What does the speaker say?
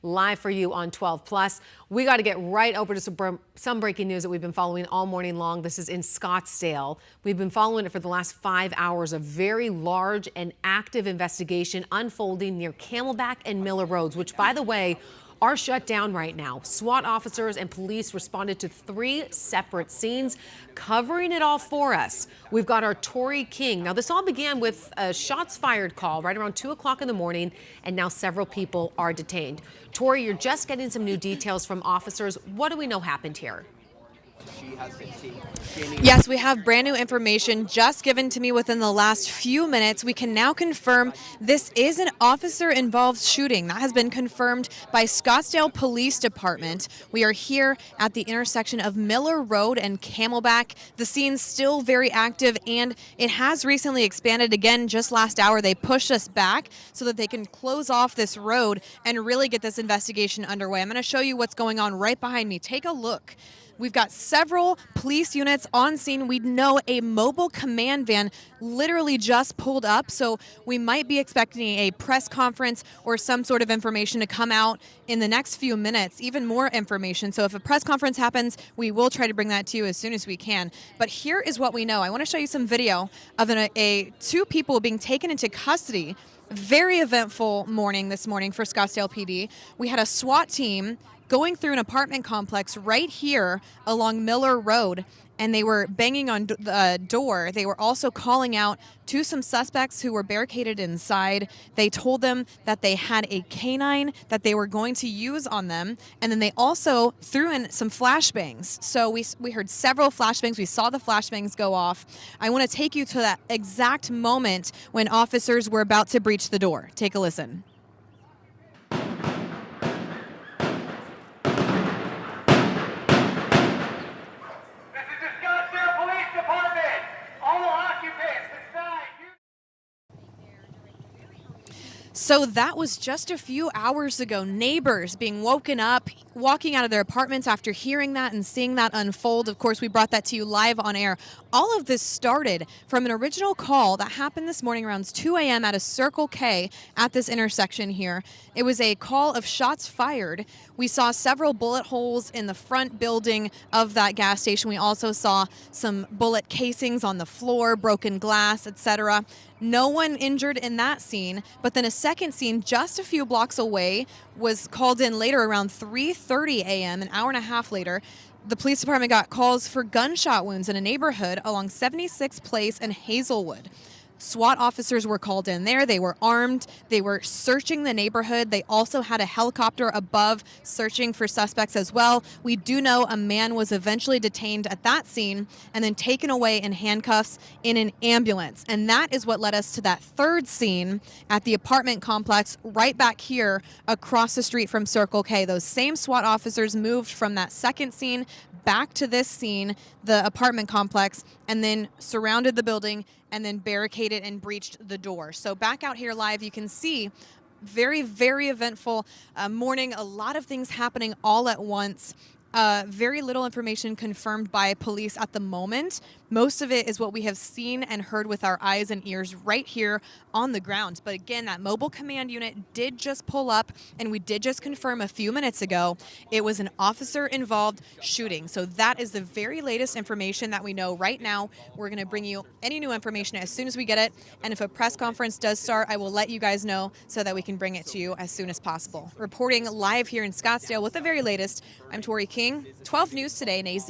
live for you on 12 Plus. We got to get right over to some breaking news that we've been following all morning long. This is in Scottsdale. We've been following it for the last 5 hours. A very large and active investigation unfolding near Camelback and Miller Roads, which, by the way, are shut down right now. SWAT officers and police responded to 3 separate scenes. Covering it all for us, we've got our Tori King. Now, this all began with a shots fired call right around 2 o'clock in the morning, and now several people are detained. Tori, you're just getting some new details from officers. What do we know happened here? Yes, we have brand new information just given to me within the last few minutes. We can now confirm this is an officer-involved shooting. That has been confirmed by Scottsdale Police Department. We are here at the intersection of Miller Road and Camelback. The scene's still very active, and it has recently expanded again. Just last hour, they pushed us back so that they can close off this road and really get this investigation underway. I'm going to show you what's going on right behind me. Take a look. We've got several police units on scene. We know a mobile command van literally just pulled up, so we might be expecting a press conference or some sort of information to come out in the next few minutes, even more information. So if a press conference happens, we will try to bring that to you as soon as we can. But here is what we know. I want to show you some video of 2 people being taken into custody. Very eventful morning this morning for Scottsdale PD. We had a SWAT team going through an apartment complex right here along Miller Road, and they were banging on the door. They were also calling out to some suspects who were barricaded inside. They told them that they had a canine that they were going to use on them, and then they also threw in some flashbangs. So we heard several flashbangs. We saw the flashbangs go off. I want to take you to that exact moment when officers were about to breach the door. Take a listen. So that was just a few hours ago. Neighbors being woken up, walking out of their apartments after hearing that and seeing that unfold. Of course, we brought that to you live on air. All of this started from an original call that happened this morning around 2 a.m. at a Circle K at this intersection here. It was a call of shots fired. We saw several bullet holes in the front building of that gas station. We also saw some bullet casings on the floor, broken glass, etc. No one injured in that scene, but then a second scene just a few blocks away was called in later around 3:30 a.m., an hour and a half later. The police department got calls for gunshot wounds in a neighborhood along 76th Place and Hazelwood. SWAT officers were called in there. They were armed. They were searching the neighborhood. They also had a helicopter above searching for suspects as well. We do know a man was eventually detained at that scene and then taken away in handcuffs in an ambulance. And that is what led us to that third scene at the apartment complex right back here across the street from Circle K. Those same SWAT officers moved from that second scene back to this scene, the apartment complex, and then surrounded the building and then barricaded and breached the door. So back out here live, you can see very, very eventful morning. A lot of things happening all at once. Very little information confirmed by police at the moment. Most of it is what we have seen and heard with our eyes and ears right here on the ground. But again, that mobile command unit did just pull up, and we did just confirm a few minutes ago it was an officer-involved shooting. So that is the very latest information that we know right now. We're going to bring you any new information as soon as we get it. And if a press conference does start, I will let you guys know so that we can bring it to you as soon as possible. Reporting live here in Scottsdale with the very latest, I'm Tori King, 12 News Today in AZ.